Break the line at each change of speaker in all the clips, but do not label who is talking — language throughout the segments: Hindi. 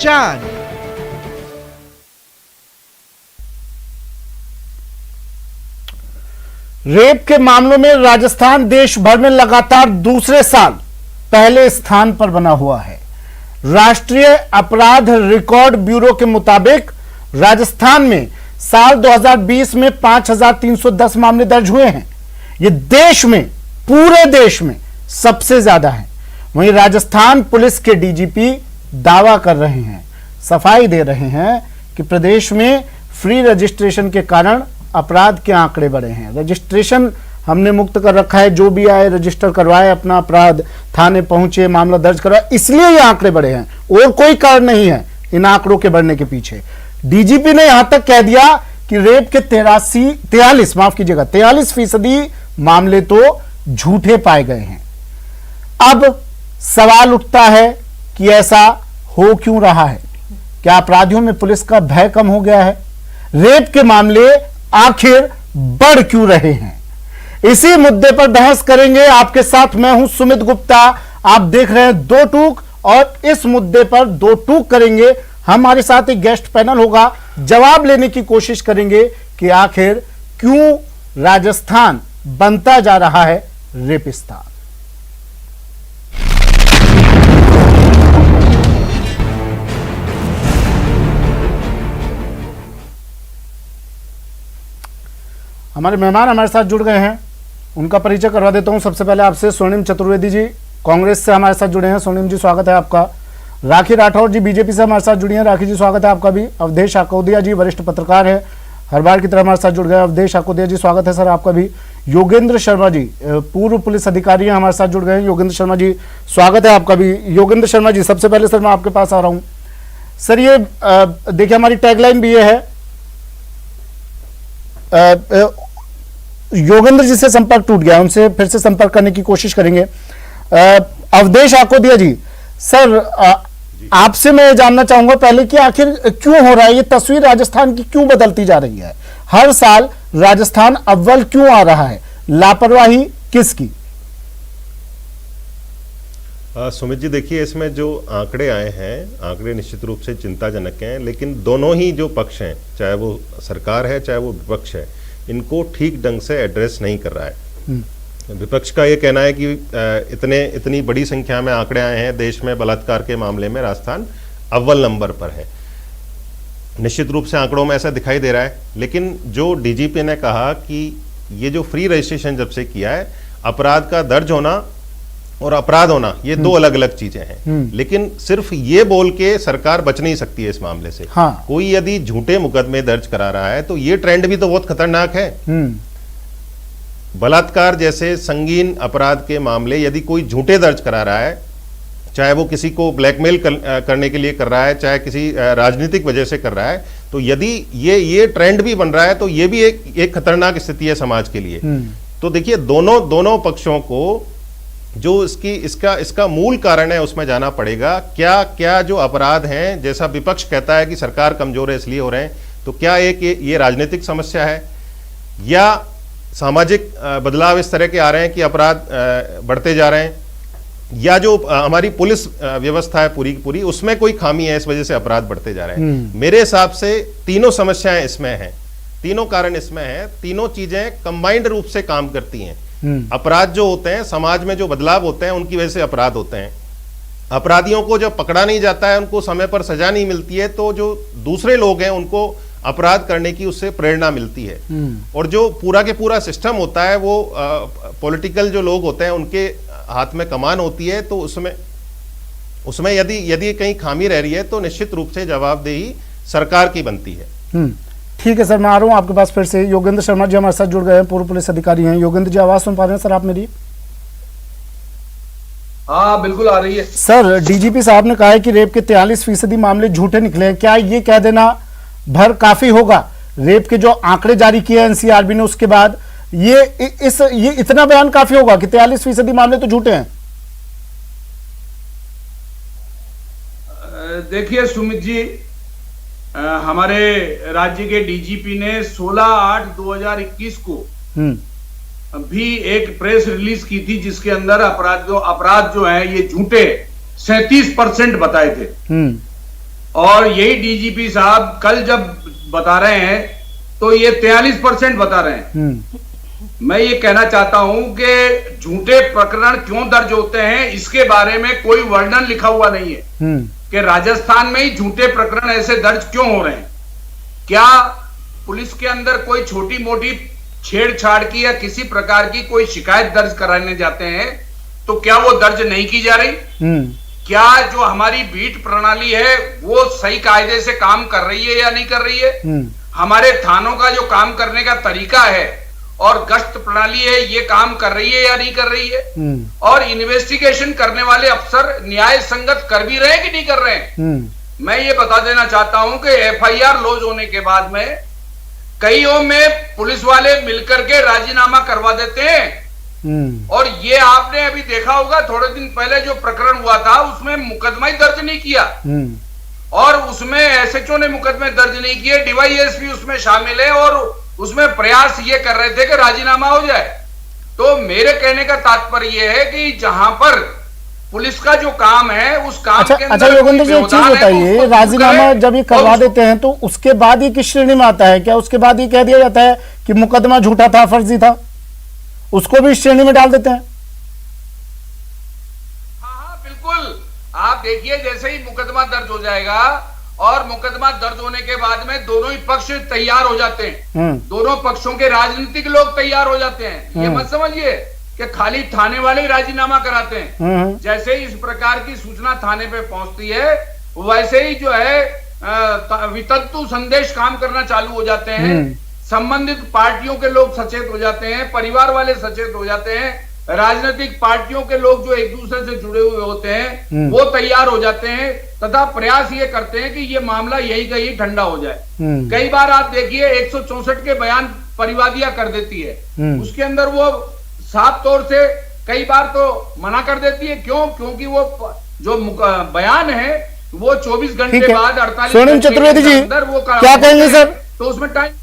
चांद।
रेप के मामलों में राजस्थान देश भर में लगातार दूसरे साल पहले स्थान पर बना हुआ है। राष्ट्रीय अपराध रिकॉर्ड ब्यूरो के मुताबिक राजस्थान में साल 2020 में 5,310 मामले दर्ज हुए हैं। ये देश में, पूरे देश में सबसे ज्यादा है। वहीं राजस्थान पुलिस के डीजीपी दावा कर रहे हैं, सफाई दे रहे हैं कि प्रदेश में फ्री रजिस्ट्रेशन के कारण अपराध के आंकड़े बढ़े हैं। रजिस्ट्रेशन हमने मुक्त कर रखा है, जो भी आए रजिस्टर करवाए अपना अपराध, थाने पहुंचे, मामला दर्ज करवाए, इसलिए ये आंकड़े बढ़े हैं और कोई कारण नहीं है इन आंकड़ों के बढ़ने के पीछे। डीजीपी ने यहां तक कह दिया कि रेप के 43% मामले तो झूठे पाए गए हैं। अब सवाल उठता है कि ऐसा हो क्यों रहा है? क्या अपराधियों में पुलिस का भय कम हो गया है? रेप के मामले आखिर बढ़ क्यों रहे हैं? इसी मुद्दे पर बहस करेंगे। आपके साथ मैं हूं सुमित गुप्ता। आप देख रहे हैं दो टूक और इस मुद्दे पर दो टूक करेंगे। हमारे साथ एक गेस्ट पैनल होगा, जवाब लेने की कोशिश करेंगे कि आखिर क्यों राजस्थान बनता जा रहा है रेपिस्तान। हमारे मेहमान हमारे साथ जुड़ गए हैं, उनका परिचय करवा देता हूं। सबसे पहले आपसे स्वर्णिम चतुर्वेदी जी कांग्रेस से हमारे साथ जुड़े हैं। स्वर्णिम जी स्वागत है आपका। राखी राठौर जी बीजेपी से हमारे साथ जुड़ी हैं। राखी जी स्वागत है आपका भी। अवधेश आकोदिया जी वरिष्ठ पत्रकार है, हर बार की तरह हमारे साथ जुड़ गए। अवधेश आकोदिया जी स्वागत है सर आपका भी। योगेंद्र शर्मा जी पूर्व पुलिस अधिकारी हैं, हमारे साथ जुड़ गए हैं। योगेंद्र शर्मा जी स्वागत है आपका भी। योगेंद्र शर्मा जी सबसे पहले सर मैं आपके पास आ रहा हूं। सर ये देखिए हमारी टैगलाइन भी ये है, योगेंद्र जी से संपर्क टूट गया, उनसे फिर से संपर्क करने की कोशिश करेंगे। अवधेश आकोदिया जी सर आपसे मैं जानना चाहूंगा पहले कि आखिर क्यों हो रहा है ये तस्वीर राजस्थान की क्यों बदलती जा रही है? हर साल राजस्थान अव्वल क्यों आ रहा है? लापरवाही किसकी?
सुमित जी देखिए, इसमें जो आंकड़े आए हैं, आंकड़े निश्चित रूप से चिंताजनक हैं, लेकिन दोनों ही जो पक्ष हैं, चाहे वो सरकार है चाहे वो विपक्ष है, इनको ठीक ढंग से एड्रेस नहीं कर रहा है। विपक्ष का ये कहना है कि इतनी बड़ी संख्या में आंकड़े आए हैं, देश में बलात्कार के मामले में राजस्थान अव्वल नंबर पर है। निश्चित रूप से आंकड़ों में ऐसा दिखाई दे रहा है, लेकिन जो डीजीपी ने कहा कि ये जो फ्री रजिस्ट्रेशन जब से किया है, अपराध का दर्ज होना और अपराध होना ये दो अलग अलग चीजें हैं। लेकिन सिर्फ ये बोल के सरकार बच नहीं सकती है इस मामले से।
हाँ।
कोई यदि झूठे मुकदमे दर्ज करा रहा है तो ये ट्रेंड भी तो बहुत खतरनाक है। बलात्कार जैसे संगीन अपराध के मामले यदि कोई झूठे दर्ज करा रहा है, चाहे वो किसी को ब्लैकमेल करने के लिए कर रहा है, चाहे किसी राजनीतिक वजह से कर रहा है, तो यदि ये ट्रेंड भी बन रहा है तो ये भी एक खतरनाक स्थिति है समाज के लिए। तो देखिए दोनों पक्षों को जो इसका मूल कारण है उसमें जाना पड़ेगा। क्या जो अपराध हैं, जैसा विपक्ष कहता है कि सरकार कमजोर है इसलिए हो रहे हैं, तो क्या एक ये राजनीतिक समस्या है या सामाजिक बदलाव इस तरह के आ रहे हैं कि अपराध बढ़ते जा रहे हैं, या जो हमारी पुलिस व्यवस्था है पूरी की पूरी उसमें कोई खामी है, इस वजह से अपराध बढ़ते जा रहे हैं। मेरे हिसाब से तीनों समस्याएं इसमें हैं, तीनों कारण इसमें हैं, तीनों चीजें कंबाइंड रूप से काम करती हैं। अपराध जो होते हैं, समाज में जो बदलाव होते हैं, उनकी वजह से अपराध होते हैं। अपराधियों को जब पकड़ा नहीं जाता है, उनको समय पर सजा नहीं मिलती है, तो जो दूसरे लोग हैं उनको अपराध करने की उससे प्रेरणा मिलती है। और जो पूरा के पूरा सिस्टम होता है वो पॉलिटिकल जो लोग होते हैं उनके हाथ में कमान होती है, तो उसमें यदि कहीं खामी रह रही है तो निश्चित रूप से जवाबदेही सरकार की बनती है।
ठीक है सर, मैं आ रहा हूं आपके पास फिर से। योगेंद्र शर्मा जी हमारे साथ जुड़ गए हैं, पूर्व पुलिस अधिकारी हैं। योगेंद्र जी आवाज सुन पा रहे हैं सर आप मेरी?
हाँ बिल्कुल आ रही है
सर। डीजीपी साहब ने कहा है कि रेप के 43% मामले झूठे निकले हैं। क्या ये कह देना भर काफी होगा? रेप के जो आंकड़े जारी किए एनसीआरबी ने उसके बाद ये इतना बयान काफी होगा कि 43% मामले तो झूठे हैं?
देखिए सुमित जी, हमारे राज्य के डीजीपी ने 16/8/2021 को भी एक प्रेस रिलीज की थी जिसके अंदर अपराध जो है ये झूठे 37% बताए थे। और यही डीजीपी साहब कल जब बता रहे हैं तो ये 43% बता रहे हैं। मैं ये कहना चाहता हूं कि झूठे प्रकरण क्यों दर्ज होते हैं इसके बारे में कोई वर्णन लिखा हुआ नहीं है कि राजस्थान में ही झूठे प्रकरण ऐसे दर्ज क्यों हो रहे हैं। क्या पुलिस के अंदर कोई छोटी मोटी छेड़छाड़ की या किसी प्रकार की कोई शिकायत दर्ज कराने जाते हैं तो क्या वो दर्ज नहीं की जा रही? क्या जो हमारी बीट प्रणाली है वो सही कायदे से काम कर रही है या नहीं कर रही है? हमारे थानों का जो काम करने का तरीका है और गश्त प्रणाली है ये काम कर रही है या नहीं कर रही है? और इन्वेस्टिगेशन करने वाले अफसर न्याय संगत कर भी रहे हैं कि नहीं कर रहे हैं? मैं ये बता देना चाहता हूं कि एफआईआर लॉन्च होने के बाद में कईयों में पुलिस वाले मिलकर के राजीनामा करवा देते हैं। और ये आपने अभी देखा होगा थोड़े दिन पहले जो प्रकरण हुआ था उसमें मुकदमा ही दर्ज नहीं किया और उसमें एसएचओ ने मुकदमे दर्ज नहीं किए, डीवाईएसपी उसमें शामिल है और उसमें प्रयास ये कर रहे थे कि राजीनामा हो जाए। तो मेरे कहने का तात्पर्य यह है कि जहां पर पुलिस का जो काम है उस काम के अंदर
अच्छा योगेंद्र जी एक चीज बताइए, राजीनामा जब ये करवा देते हैं तो उसके बाद ये किस श्रेणी में आता है? क्या उसके बाद ये कह दिया जाता है कि मुकदमा झूठा था, फर्जी था, उसको भी इस श्रेणी में डाल देते हैं?
हाँ बिल्कुल। आप देखिए जैसे ही मुकदमा दर्ज हो जाएगा और मुकदमा दर्ज होने के बाद में दोनों ही पक्ष तैयार हो जाते हैं, दोनों पक्षों के राजनीतिक लोग तैयार हो जाते हैं। ये मत समझिए कि खाली थाने वाले ही राजीनामा कराते हैं। जैसे ही इस प्रकार की सूचना थाने पे पहुंचती है वैसे ही जो है वितंतु संदेश काम करना चालू हो जाते हैं। संबंधित पार्टियों के लोग सचेत हो जाते हैं, परिवार वाले सचेत हो जाते हैं, राजनीतिक पार्टियों के लोग जो एक दूसरे से जुड़े हुए होते हैं वो तैयार हो जाते हैं तथा प्रयास ये करते हैं कि ये मामला यही का यही ठंडा हो जाए। कई बार आप देखिए 164 के बयान परिवादियां कर देती है, उसके अंदर वो साफ तौर से कई बार तो मना कर देती है। क्यों? क्योंकि वो जो बयान है वो 24 घंटे बाद 48
सोनिम चतुर्वेदी जी क्या कहेंगे सर?
तो उसमें टाइम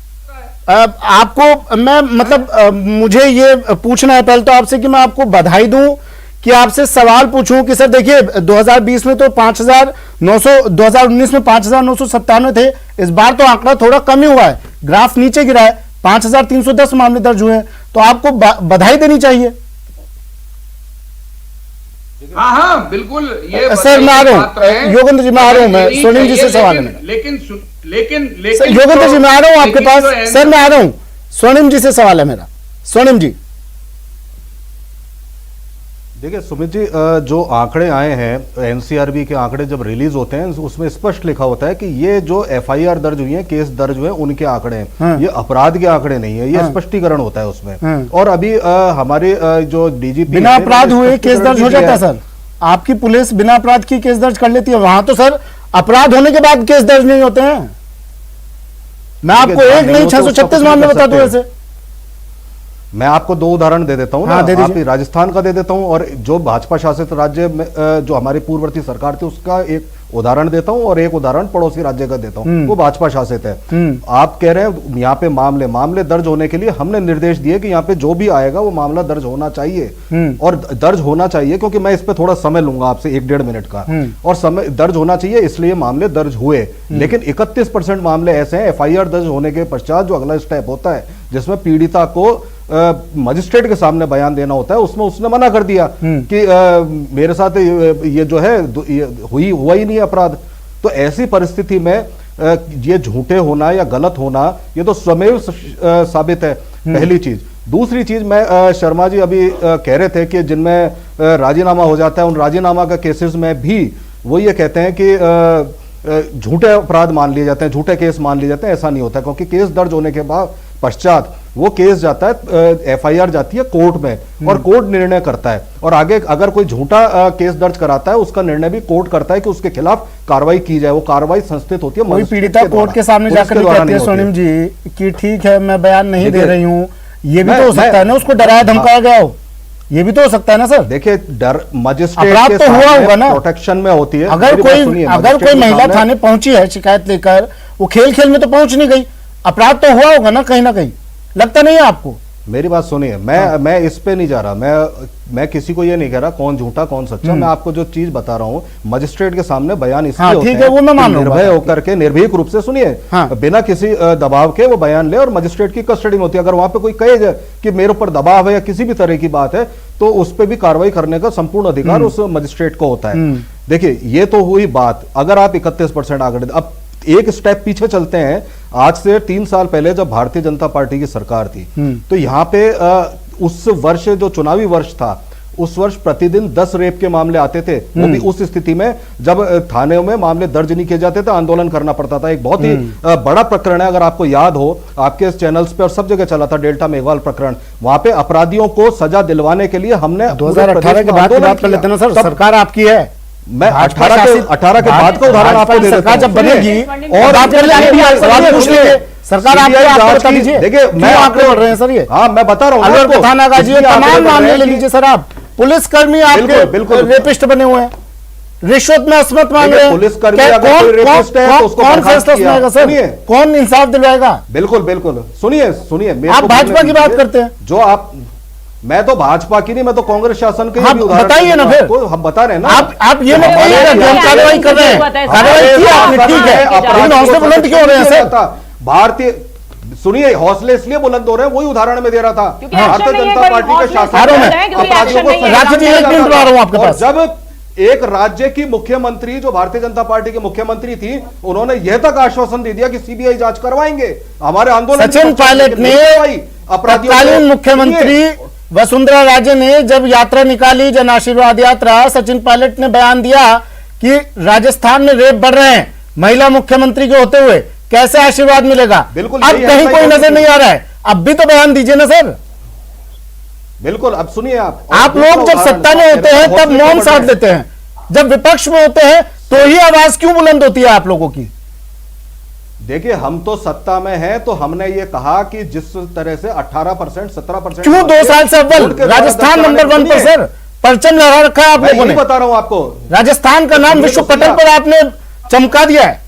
आपको मैं मतलब मुझे ये पूछना है पहले तो आपसे कि मैं आपको बधाई दूं कि आपसे सवाल पूछूं कि सर देखिए 2020 में तो 5,900, 2019 में 5,997 थे, इस बार तो आंकड़ा थोड़ा कम ही हुआ है, ग्राफ नीचे गिरा है, 5,310 मामले दर्ज हुए हैं, तो आपको बधाई देनी चाहिए।
हाँ हाँ बिल्कुल। ये
सर मैं आ रहा हूँ योगेंद्र जी, मैं आ रहा हूँ, मैं सोनिम जी से सवाल है।
लेकिन
योगेंद्र जी मैं आ रहा हूँ आपके पास, सर मैं आ रहा हूँ, सोनिम जी से सवाल है मेरा। सोनिम जी
देखिए सुमित जी, जो आंकड़े आए हैं एनसीआरबी के आंकड़े जब रिलीज होते हैं उसमें स्पष्ट लिखा होता है कि ये जो एफआईआर दर्ज हुई है, केस दर्ज हुए, उनके आंकड़े हैं, ये अपराध के आंकड़े नहीं है, ये स्पष्टीकरण होता है उसमें। और अभी हमारे जो डीजीपी
बिना अपराध हुए केस दर्ज हो जाता है सर, आपकी पुलिस बिना अपराध की केस दर्ज कर लेती है, वहां तो सर अपराध होने के बाद केस दर्ज नहीं होते हैं। मैं आपको एक नहीं 636 मामले बता दूं ऐसे।
मैं आपको दो उदाहरण दे देता हूं, आप राजस्थान का दे देता हूं और जो भाजपा शासित राज्य में जो हमारी पूर्ववर्ती सरकार थी उसका एक उदाहरण देता हूं और एक उदाहरण पड़ोसी राज्य का देता हूं, वो भाजपा शासित है। आप कह रहे हैं यहाँ पे मामले दर्ज होने के लिए हमने निर्देश दिए कि यहाँ पे जो भी आएगा वो मामला दर्ज होना चाहिए और दर्ज होना चाहिए, क्योंकि मैं इस पे थोड़ा समय लूंगा आपसे 1-1.5 मिनट का, और समय दर्ज होना चाहिए इसलिए मामले दर्ज हुए। लेकिन 31% मामले ऐसे हैं एफआईआर दर्ज होने के पश्चात जो अगला स्टेप होता है जिसमें पीड़िता को मजिस्ट्रेट के सामने बयान देना होता है, उसमें उसने मना कर दिया कि मेरे साथ ये जो है हुआ ही नहीं अपराध। तो ऐसी परिस्थिति में ये झूठे होना या गलत होना ये तो स्वमेव साबित है, पहली चीज। दूसरी चीज, मैं शर्मा जी अभी कह रहे थे कि जिनमें राजीनामा हो जाता है उन राजीनामा का केसेस में भी वो ये कहते हैं कि झूठे अपराध मान लिए जाते हैं, झूठे केस मान लिए जाते हैं। ऐसा नहीं होता, क्योंकि केस दर्ज होने के बाद पश्चात वो केस जाता है, एफआईआर जाती है कोर्ट में और कोर्ट निर्णय करता है, और आगे अगर कोई झूठा केस दर्ज कराता है उसका निर्णय भी कोर्ट करता है कि उसके खिलाफ कार्रवाई की जाए। वो कार्रवाई संस्थित होती है,
कोई पीड़िता कोर्ट के सामने जाकर कहती है सोनिम जी कि ठीक है मैं बयान नहीं दे रही हूँ, ये भी तो हो सकता है ना, उसको डराया धमकाया गया हो, ये भी तो हो सकता है ना सर।
देखिए डर मजिस्ट्रेट
अपराध तो हुआ होगा ना,
प्रोटेक्शन में होती है।
अगर कोई महिला थाने पहुंची है शिकायत लेकर, वो खेल खेल में तो पहुंच नहीं गई, अपराध तो हुआ होगा ना कहीं, लगता नहीं है आपको?
मेरी बात सुनिए, मैं इस पे नहीं जा रहा, मैं किसी को ये नहीं कह रहा कौन झूठा कौन सच्चा। मैं आपको जो चीज बता रहा हूँ, मजिस्ट्रेट के सामने बयान इसलिए होते
ठीक है, वो मैं मान रहा हूं।
निर्भय होकर के निर्भीक रूप से सुनिए, बिना किसी दबाव के वो बयान ले और मजिस्ट्रेट की कस्टडी में होती है। अगर वहां पे कोई कहे कि मेरे ऊपर दबाव है या किसी भी तरह की बात है, तो उस पर भी कार्रवाई करने का संपूर्ण अधिकार उस मजिस्ट्रेट को होता है। देखिए, ये तो हुई बात। अगर आप 31% आंकड़े, अब एक स्टेप पीछे चलते हैं। आज से 3 साल पहले जब भारतीय जनता पार्टी की सरकार थी, तो यहाँ पे उस वर्ष जो चुनावी वर्ष था, उस वर्ष प्रतिदिन 10 रेप के मामले आते थे। वो भी उस स्थिति में जब थाने में मामले दर्ज नहीं किए जाते थे, आंदोलन करना पड़ता था। एक बहुत ही बड़ा प्रकरण है, अगर आपको याद हो, आपके चैनल्स पे और सब जगह चला था, डेल्टा मेघवाल प्रकरण। वहां पे अपराधियों को सजा दिलवाने के लिए हमने
2018 के बाद की बात कर लेते ना सर, सरकार आपकी है।
मैं 18 के बाद का उदाहरण आपको दे देता हूं।
जब बनेगी और आप सरकार आपको लीजिए।
देखिए, मैं
आंकड़े बढ़ रहे हैं सर, ये
हाँ मैं बता रहा हूँ,
अलवर थाना का जी तमाम मामले ले लीजिए सर। आप पुलिसकर्मी आपके बिल्कुल रेपिस्ट बने हुए हैं, रिश्वत में असमत मांग रहे हैं।
पुलिसकर्मी अगर कोई रेपिस्ट है तो उसको
कौन फैसला सुनाएगा सर? कौन इंसाफ दिलवाएगा?
बिल्कुल बिल्कुल। सुनिए,
आप भाजपा की बात करते हैं।
जो आप, मैं तो भाजपा की नहीं, मैं तो कांग्रेस शासन के भी उदाहरण
बताइए ना फिर।
हम बता रहे हैं ना।
आप ये मत बोलिएगा कि हम कार्रवाई कर रहे हैं। कार्रवाई की आपने, ठीक है, लेकिन हौसले बुलंद क्यों हो रहे हैं सर?
भारतीय, सुनिए, हौसले इसलिए बुलंद हो रहे हैं, वही उदाहरण में दे रहा था। भारतीय जनता पार्टी के शासन
अपराधियों को, राखी जी 1 मिनट ला रहा हूं आपके पास।
जब एक राज्य की मुख्यमंत्री जो भारतीय जनता पार्टी की मुख्यमंत्री थी, उन्होंने यह तक आश्वासन दे दिया कि सीबीआई जांच करवाएंगे हमारे आंदोलन।
सचिन पायलट ने, तत्कालीन मुख्यमंत्री वसुंधरा राजे ने जब यात्रा निकाली, जन आशीर्वाद यात्रा, सचिन पायलट ने बयान दिया कि राजस्थान में रेप बढ़ रहे हैं महिला मुख्यमंत्री के होते हुए, कैसे आशीर्वाद मिलेगा?
बिल्कुल,
अब कहीं कोई नजर नहीं आ रहा है। अब भी तो बयान दीजिए ना सर।
बिल्कुल, अब सुनिए,
आप लोग जब सत्ता में होते हैं तब मौन साध लेते हैं, जब विपक्ष में होते हैं तो ही आवाज क्यों बुलंद होती है आप लोगों की?
देखिए, हम तो सत्ता में हैं, तो हमने ये कहा कि जिस तरह से 18%, 17%,
क्यों 2 साल से अव्वल राजस्थान नंबर 1 पर सर परचम लहरा रखा है आप लोगों ने।
बता रहा हूं आपको,
राजस्थान का नाम विश्व पटल पर आपने चमका दिया है।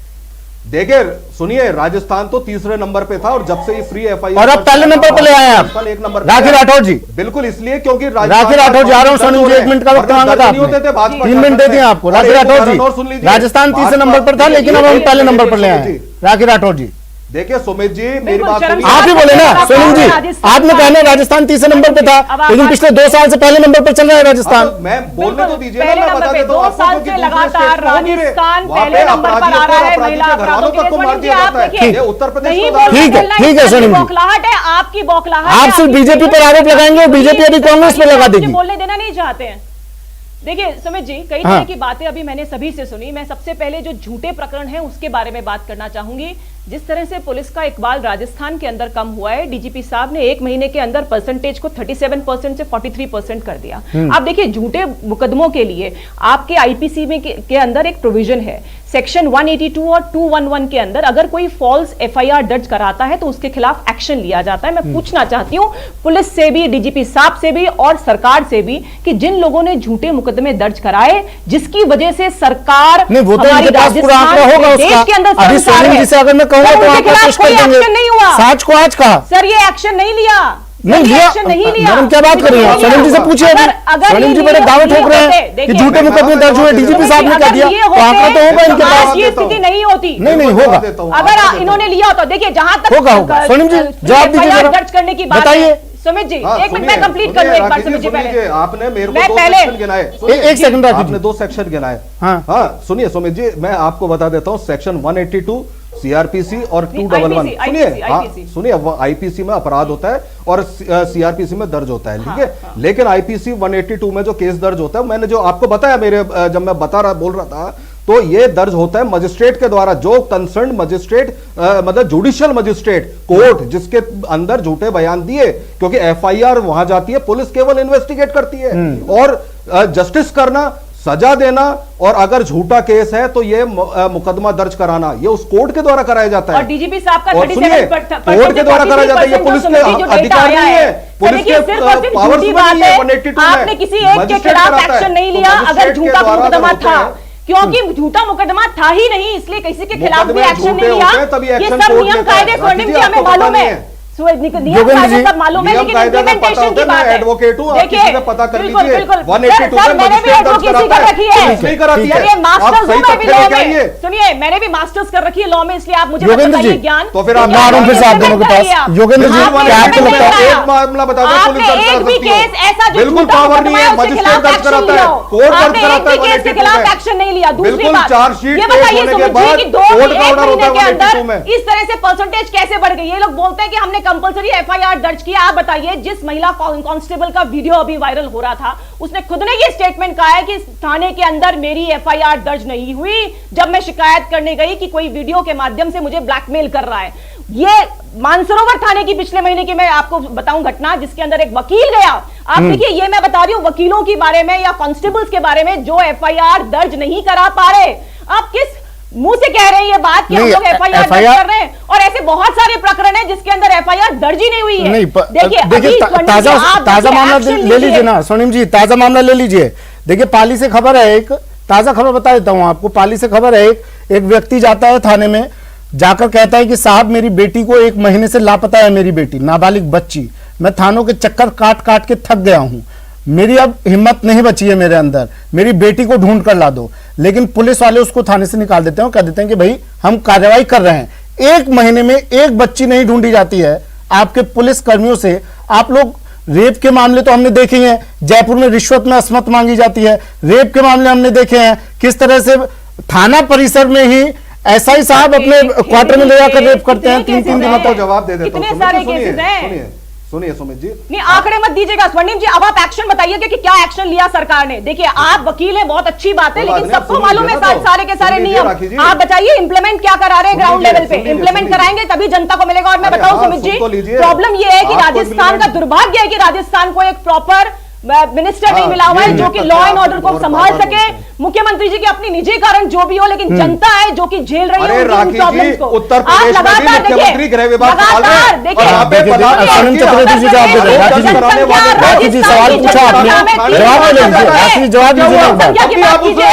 देखिए, सुनिए, राजस्थान तो 3रे नंबर पे था, और जब से ये फ्री एफआईआर,
और अब पहले नंबर पर ले आए आप
1 नंबर।
राखी राठौर जी,
बिल्कुल, इसलिए क्योंकि
राखी राठौर जी, आ रहा हूं सोनू जी, 1 मिनट का वक्त मांगा था आपने, 3 मिनट दे दिए आपको। राखी राठौर जी, राजस्थान 3रे नंबर पर था, लेकिन अब हम पहले नंबर पर ले आए। राखी राठौर जी,
देखिए सुमित जी, मेरी बात सुनिए।
आप ही बोले ना सोनू जी, आपने कहना राजस्थान 3रे नंबर पे था, लेकिन पिछले 2 साल से पहले नंबर पर चल रहा है राजस्थान।
मैं बोलने तो दीजिए ना, मैं बता देता हूं।
2 साल से लगातार राजस्थान पहले नंबर पर आ रहा है महिला अपराधों के लिए। आप देखिए,
उत्तर प्रदेश,
ठीक है सोनू जी,
बौखलाहट है आपकी, बौखलाहट।
आप सिर्फ बीजेपी पर आरोप लगाएंगे और बीजेपी अभी कांग्रेस पर लगा देगी।
बोलने देना नहीं चाहते हैं। देखिए सुमित जी, कई तरह की बातें अभी मैंने सभी से सुनी। मैं सबसे पहले जो झूठे प्रकरण है उसके बारे में बात करना चाहूंगी। जिस तरह से पुलिस का इकबाल राजस्थान के अंदर कम हुआ है, डीजीपी साहब ने 1 महीने के अंदर परसेंटेज को 37% से 43% कर दिया। आप देखिए, झूठे मुकदमों के लिए आपके आईपीसी में के अंदर एक प्रोविजन है, सेक्शन 182 और 211 के अंदर अगर कोई फॉल्स एफआईआर दर्ज कराता है तो उसके खिलाफ एक्शन लिया जाता है। मैं पूछना चाहती हूं पुलिस से भी, डीजीपी साहब से भी और सरकार से भी कि जिन लोगों ने झूठे मुकदमे दर्ज कराए, जिसकी वजह से सरकार
नहीं, वो तो इनके पास पूरा आंकड़ा होगा उसका।
के अंदर
अभी सोनू जी से अगर मैं कहूंगा तो आप कोशिश कर देंगे।
नहीं हुआ,
साच को आज कहा
सर, ये एक्शन नहीं लिया,
नहीं लिया। मैडम क्या बात कर रही है? सोनम जी से पूछिए। सोनम जी बड़े दावे ठोक रहे हैं कि झूठे मुकदमे दर्ज हुए, डीजीपी साहब ने कह दिया, तो आंकड़ा तो होगा इनके पास।
ये स्थिति नहीं होती।
नहीं होगा,
अगर इन्होंने लिया होता। देखिए, जहां तक
होगा। सोनम जी जवाब दीजिए,
दर्ज करने की बात
बताइए।
सुमित जी, 1 मिनट मैं कंप्लीट कर लूं एक बार। सुमित जी, पहले
आपने मेरे को
मैं
2
पहले
सेक्शन गिनाए।
1 सेकंड,
आपने 2 सेक्शन गिनाए। हाँ, सुनिए सुमित जी, मैं आपको बता देता हूं, सेक्शन 182 सीआरपीसी और 211, सुनिए, आईपीसी में अपराध होता है और सीआरपीसी में दर्ज होता है, ठीक है। लेकिन आईपीसी 182 में जो केस दर्ज होता है, मैंने जो आपको बताया, मेरे जब मैं बोल रहा था, तो ये दर्ज होता है मजिस्ट्रेट के द्वारा, जो कंसर्न मजिस्ट्रेट, मतलब जुडिशियल मजिस्ट्रेट कोर्ट, जिसके अंदर झूठे बयान दिए, क्योंकि एफआईआर वहां जाती है, पुलिस केवल इन्वेस्टिगेट करती है और जस्टिस करना, सजा देना, और अगर झूठा केस है तो ये मुकदमा दर्ज कराना, ये उस कोर्ट के द्वारा कराया जाता है।
और डीजीपी साहब का
कोर्ट के द्वारा कराया जाता है, ये पुलिस के अधिकार नहीं है, पुलिस के पावर्स नहीं है। 182 में
आपने किसी एक के खिलाफ एक्शन नहीं लिया अगर झूठा मुकदमा था, क्योंकि झूठा मुकदमा था ही नहीं, इसलिए किसी के खिलाफ भी एक्शन नहीं लिया। ये सब नियम कायदे स्वर्णिम जी हमें मालूम है।
योगेंद्र जी,
सब मालूम है, लेकिन इम्प्लीमेंटेशन की बात है।
एडवोकेट हूं, आप किसी से पता कर लीजिए।
182
में
मैंने भी एडवोकेसी कर रखी है।
नहीं कराती है।
चलिए, मास्टर्स हूं मैं भी लॉ में।
आइए।
सुनिए, मैंने भी मास्टर्स कर रखी है लॉ में, इसलिए आप मुझे
योगेंद्र जी,
ज्ञान।
तो फिर आप
मालूम फिर से आप दोनों के पास। योगेंद्र जी, क्या आपको लगता है
एक मामला बता दो, पुलिस दर्ज करा सकती है। बिल्कुल पावर नहीं है, मजिस्ट्रेट दर्ज कराता है, कोर्ट दर्ज कराता है।
केस के खिलाफ एक्शन नहीं लिया। दूसरी
बिल्कुल
बात,
चार्जशीट
ये
पेश
बताइए
होने के
सुमित जी
बाद
कि
कोर्ट का
1
ऑर्डर होता
महीने
है
के
182
अंदर
में।
इस तरह से परसेंटेज कैसे बढ़ गई? ये लोग बोलते हैं कि हमने कंपलसरी एफआईआर दर्ज किया। आप बताइए, जिस महिला कांस्टेबल का वीडियो अभी वायरल हो रहा था, उसने खुद ने ये स्टेटमेंट कहा है कि थाने के अंदर मेरी एफआईआर दर्ज नहीं हुई जब मैं शिकायत करने गई कि कोई वीडियो के माध्यम से मुझे ब्लैकमेल कर रहा है। ये मानसरोवर थाने की पिछले महीने की मैं आपको बताऊं घटना, जिसके अंदर एक वकील गया। आप देखिए, ये मैं बता रही हूं वकीलों के बारे में या कांस्टेबल्स के बारे में जो एफआईआर दर्ज नहीं करा पा रहे। आप किस मुंह से कह रहे हैं ये बात कि हम लोग एफआईआर दर्ज कर रहे हैं? और ऐसे बहुत सारे प्रकरण हैं जिसके अंदर एफआईआर दर्ज ही नहीं हुई है।
नहीं,
देखिए
ताजा मामला ले लीजिए ना स्वर्णिम जी, ताजा मामला ले लीजिए। देखिए, पाली से खबर है, एक ताजा खबर बता देता हूं आपको। पाली से खबर है, एक व्यक्ति जाता है थाने में, जाकर कहता है कि साहब मेरी बेटी को 1 महीने से लापता है, मेरी बेटी नाबालिग बच्ची। मैं थानों के चक्कर काट काट के थक गया हूं, मेरी अब हिम्मत नहीं बची है मेरे अंदर, मेरी बेटी को ढूंढ कर ला दो। लेकिन पुलिस वाले उसको थाने से निकाल देते हैं, कह देते हैं कि भाई हम कार्रवाई कर रहे हैं। 1 महीने में एक बच्ची नहीं ढूंढी जाती है आपके पुलिस कर्मियों से। आप लोग रेप के मामले तो हमने देखे हैं, जयपुर में रिश्वत में असमत मांगी जाती है। रेप के मामले हमने देखे हैं, किस तरह से थाना परिसर में ही एसआई साहब अपने क्वार्टर में ले जाकर रेप करते हैं। 3-3 दिनों
तो जवाब दे देता हूं।
कितने सारे केसेस हैं?
सुनिए सुमित जी,
नहीं आंकड़े मत दीजिएगा स्वर्णिम जी, अब आप एक्शन बताइए कि क्या एक्शन लिया सरकार ने। देखिए, आप वकील हैं, बहुत अच्छी बात है, लेकिन सबको मालूम है सारे के सारे नियम। आप बताइए इंप्लीमेंट क्या करा रहे हैं ग्राउंड लेवल पे? इंप्लीमेंट कराएंगे तभी जनता को मिलेगा। और मैं बताऊं सुमित जी, प्रॉब्लम ये है कि राजस्थान का दुर्भाग्य है कि राजस्थान को एक प्रॉपर मिनिस्टर नहीं मिला हुआ है जो कि लॉ एंड ऑर्डर को संभाल सके। मुख्यमंत्री जी के अपनी निजी कारण जो भी हो, लेकिन जनता है जो कि झेल रही है उनकी प्रॉब्लम्स को।
उत्तर प्रदेश में भी मुख्यमंत्री गृह विभाग
सवाल पूछा आपने, जवाब दे लीजिए, जवाब दीजिए।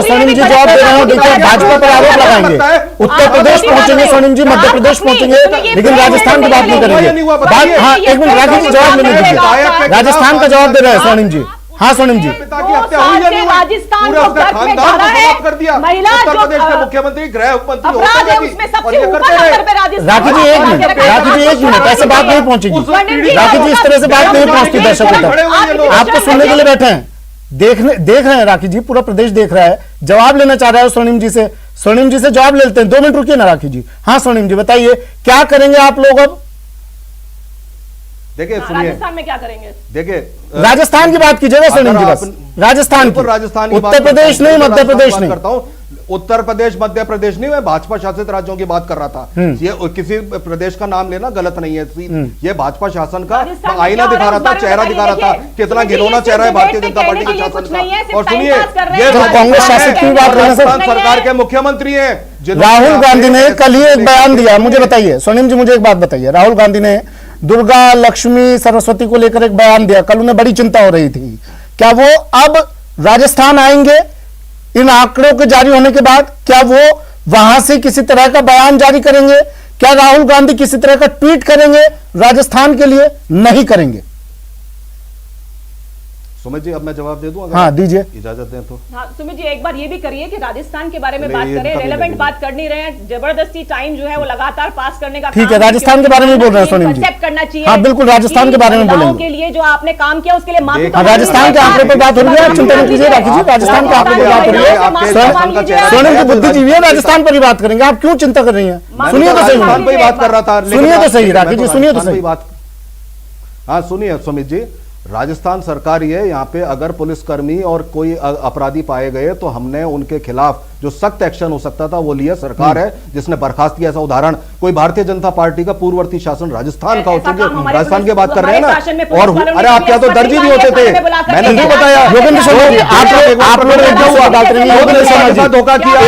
स्वर्णिम जी जवाब दे रहे हो। देखिए, भाजपा पर आरोप लगाएंगे, उत्तर प्रदेश पहुंचेंगे स्वर्णिम जी, मध्य प्रदेश पहुंचेंगे, लेकिन राजस्थान की बात नहीं करेंगे। हाँ, एक मिनट राकेश जी, जवाब लेने दीजिए। राजस्थान का जवाब दे रहे हैं स्वर्णिम जी। हाँ स्वर्णिम जी,
राजस्थान को गर्भ में डाला है। महिला
उत्तर प्रदेश के मुख्यमंत्री गृह मंत्री
अपराध है, उसमें सबसे ऊपर नंबर पे राजस्थान।
राकेश जी एक मिनट, राकेश जी एक मिनट, ऐसे बात नहीं पहुंचेगी। राकेश जी इस तरह से बात नहीं पहुंचती दर्शकों तक। आप तो सुनने के लिए बैठे हैं, देख रहे हैं राकेश जी, पूरा प्रदेश देख रहा है। जवाब लेना चाह रहा है स्वर्णिम जी से। स्वर्णिम जी से जवाब ले लेते हैं, 2 मिनट रुकिए ना राकेश जी। हाँ स्वर्णिम जी बताइए, क्या करेंगे आप लोग अब?
देखिए सुनिए,
राजस्थान में क्या करेंगे?
देखिए,
राजस्थान की बात कीजिएगा स्वर्णिम जी, बस राजस्थान की, उत्तर प्रदेश नहीं, मध्य प्रदेश नहीं करता हूं।
उत्तर प्रदेश मध्य प्रदेश नहीं, मैं भाजपा शासित राज्यों की बात कर रहा था। ये किसी प्रदेश का नाम लेना गलत नहीं है। ये भाजपा शासन का आईना दिखा रहा था, चेहरा दिखा रहा था, कितना घिनौना चेहरा है भारतीय जनता पार्टी के शासन का। और सुनिए, ये
कांग्रेस शासित की बात कर रहे हैं,
सरकार के मुख्यमंत्री हैं।
राहुल गांधी ने कल ही एक बयान दिया, मुझे बताइए स्वर्णिम जी, मुझे एक बात बताइए। राहुल गांधी ने दुर्गा, लक्ष्मी, सरस्वती को लेकर एक बयान दिया, कल उन्हें बड़ी चिंता हो रही थी। क्या वो अब राजस्थान आएंगे इन आंकड़ों के जारी होने के बाद? क्या वो वहां से किसी तरह का बयान जारी करेंगे? क्या राहुल गांधी किसी तरह का ट्वीट करेंगे राजस्थान के लिए? नहीं करेंगे।
सुमित जी अब मैं जवाब दे दूं अगर
हाँ दीजिए,
इजाजत दें तो।
हाँ सुमित जी, एक बार ये भी करिए कि राजस्थान के बारे में बात करें, रेलेवेंट बात कर नहीं रहे हैं। जबरदस्ती टाइम जो है वो लगातार पास करने का
ठीक है, राजस्थान के बारे में बोल रहे हैं स्वर्णिम जी,
करना चाहिए।
हाँ बिल्कुल, राजस्थान के बारे में बोलेंगे।
के लिए जो आपने काम किया उसके लिए माफी।
राजस्थान के आंकड़े पर बात हो रही है, आप चिंता नहीं कीजिए राकेश जी, राजस्थान के आंकड़े पर बात हो रही है। स्वर्णिम जी बुद्धिजीवी है, राजस्थान पर ही बात करेंगे, आप क्यों चिंता कर रही हैं? सुनिए तो सही,
बात कर रहा था,
सुनिए तो सही राकेश जी, सुनिए तो सही
बात। हाँ सुनिए सुमित जी, राजस्थान सरकार ये यहाँ पे अगर पुलिसकर्मी और कोई अपराधी पाए गए तो हमने उनके खिलाफ जो सख्त एक्शन हो सकता था वो लिया। सरकार है जिसने बर्खास्त किया। ऐसा उदाहरण कोई भारतीय जनता पार्टी का पूर्ववर्ती शासन राजस्थान का, राजस्थान की बात कर रहे हैं ना। और अरे आप क्या तो दर्जी भी होते थे, मैंने नहीं बताया।
योगेंद्र शर्मा जी, आप लोग धोखा किया।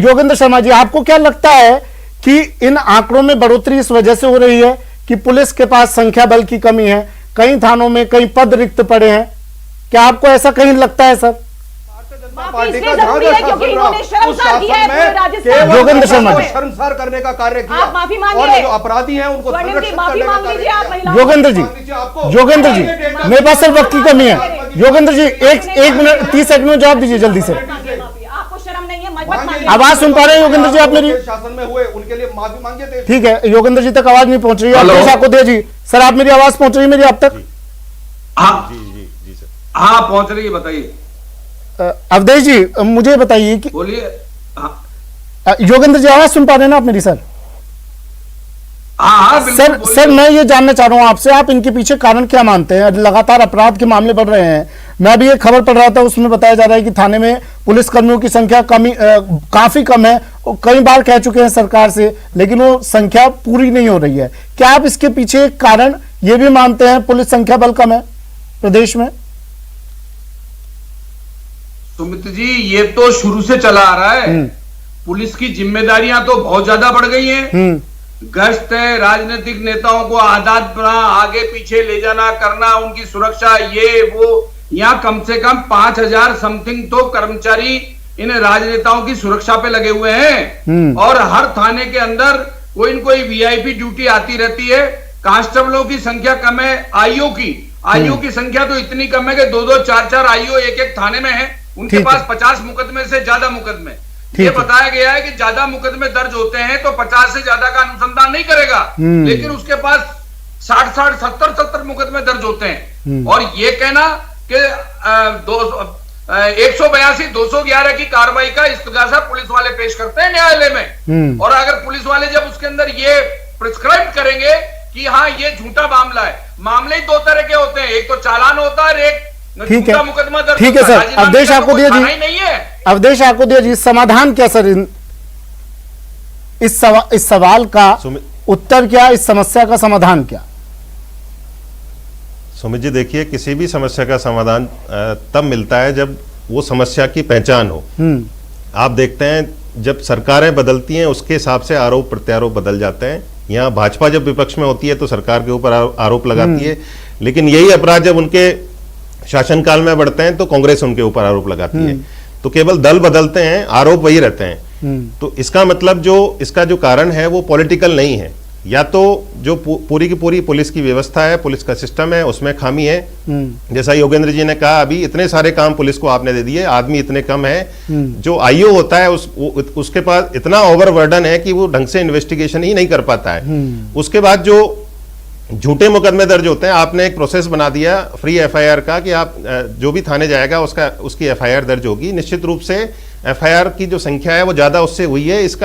योगेंद्र शर्मा जी, आपको क्या लगता है कि इन आंकड़ों में बढ़ोतरी इस वजह से हो रही है कि पुलिस के पास संख्या बल की कमी है, कई थानों में कई पद रिक्त पड़े हैं? क्या आपको ऐसा कहीं लगता है सर?
पार्टी का
इसलिए जरूरी है क्योंकि इन्होंने शर्मसार किया है पूरे राजस्थान
योगेंद्र शर्मा
को शर्मसार करने का कार्य किया।
आप माफी मांगिए।
और जो अपराधी हैं उनको
स्वर्णिम जी,
संरक्षित
माफी
करने का
मांग
कार्य
लीजिए आप
किया।
महिलाओं
योगेंद्र जी, योगेंद्र जी, मेरे पास सिर्फ वक्त की कमी है। योगेंद्र जी, एक मिनट 30 सेकंड में जवाब दीजिए जल्दी से।
आपको शर्म नहीं है? मत मांगिए।
आवाज सुन पा रहे हैं योगेंद्र जी आप मेरी?
शासन में हुए उनके लिए माफी मांगिए देश।
ठीक है, योगेंद्र जी तक आवाज नहीं पहुंच रही है।
हेलो।
अवधेश आपको दे जी सर, आप मेरी आवाज पहुंच रही है मेरी आप तक?
हाँ
जी सर।
हाँ पहुंच रही है, बताइए,
अवधेश जी मुझे बताइए कि
बोलिए। हाँ
योगेंद्र जी आवाज सुन पा रहे हैं ना आप मेरी? सर
हाँ बिल्कुल,
सर
बोलिए।
सर मैं ये जानना चाह रहा हूं आपसे, आप इनके पीछे कारण क्या मानते हैं? लगातार अपराध के मामले बढ़ रहे हैं। मैं अभी एक खबर पढ़ रहा था, उसमें बताया जा रहा है कि थाने में पुलिस कर्मियों की संख्या काफी कम है। वो कई बार कह चुके हैं सरकार से, लेकिन वो संख्या पूरी नहीं हो रही है। क्या आप इसके पीछे कारण ये भी मानते हैं पुलिस संख्या बल कम है प्रदेश में?
सुमित जी, ये तो शुरू से चला आ रहा है। पुलिस की जिम्मेदारियां तो बहुत ज्यादा बढ़ गई हैं। गश्त है, राजनीतिक नेताओं को आजाद आगे पीछे ले जाना, करना, उनकी सुरक्षा, ये वो। यहाँ कम से कम 5,000 समथिंग तो कर्मचारी इन राजनेताओं की सुरक्षा पे लगे हुए हैं। और हर थाने के अंदर कोई न कोई वीआईपी ड्यूटी आती रहती है। कांस्टेबलों की संख्या कम है, आईओ की संख्या तो इतनी कम है कि 2-2, 4-4 आईओ एक थाने में है। उनके पास 50 मुकदमे से ज्यादा मुकदमे। ये बताया गया है कि ज्यादा मुकदमे दर्ज होते हैं तो 50 से ज्यादा का अनुसंधान नहीं करेगा, लेकिन उसके पास 60, 70 मुकदमे दर्ज होते हैं। और ये कहना कि 182, 211 की कार्रवाई का इस्तगासा पुलिस वाले पेश करते हैं न्यायालय में। और अगर पुलिस वाले जब उसके अंदर ये प्रिस्क्राइब करेंगे कि हाँ ये झूठा मामला है, मामले ही 2 तरह के होते हैं, एक तो चालान होता है, एक
ठीक है,
मुकदमा दर्ज।
ठीक है सर, अवधेश आपको दिया जी,
नहीं है।
अवधेश आपको दिया जी। समाधान क्या सर इस सवाल का उत्तर क्या, इस समस्या का समाधान क्या?
सुमित जी देखिए, किसी भी समस्या का समाधान तब मिलता है जब वो समस्या की पहचान हो। आप देखते हैं जब सरकारें बदलती हैं उसके हिसाब से आरोप प्रत्यारोप बदल जाते हैं। यहाँ भाजपा जब विपक्ष में होती है तो सरकार के ऊपर आरोप लगाती है, लेकिन यही अपराध जब उनके शासनकाल में बढ़ते हैं तो कांग्रेस उनके ऊपर आरोप लगाती है। तो केवल दल बदलते हैं, आरोप वही रहते हैं। तो इसका मतलब इसका जो कारण है वो पॉलिटिकल नहीं है, या तो जो पूरी की पूरी पुलिस की व्यवस्था है, पुलिस का सिस्टम है, उसमें खामी है। जैसा योगेंद्र जी ने कहा, अभी इतने सारे काम पुलिस को आपने दे दिए, आदमी इतने कम है। जो आईओ होता है उसके पास इतना ओवरबर्डन है कि वो ढंग से इन्वेस्टिगेशन ही नहीं कर पाता है। उसके बाद जो झूठे मुकदमे दर्ज होते हैं, आपने एक प्रोसेस बना दिया फ्री एफआईआर का कि आप जो भी थाने जाएगा उसकी एफआईआर दर्ज होगी। निश्चित रूप से एफआईआर की जो संख्या है वो ज्यादा उससे हुई है। इसका